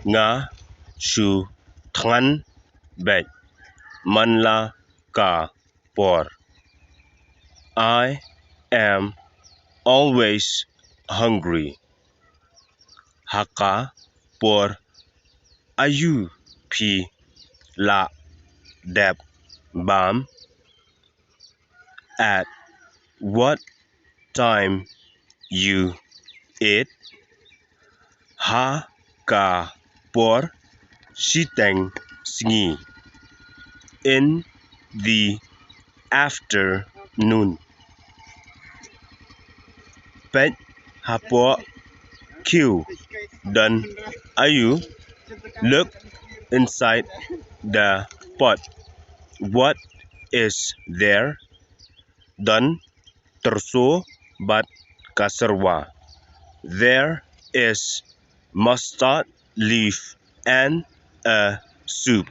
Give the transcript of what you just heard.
nga su thngan beit manla ka por. I am always hungry. Haka por ayu pi la dep bam. At what time you eat? Ha ka por siteng sngi. In the afternoon. Pet hapo q. Dan ayu look inside the pot. What is there? Dan terso bat kasarwa. There is mustard leaf and a soup.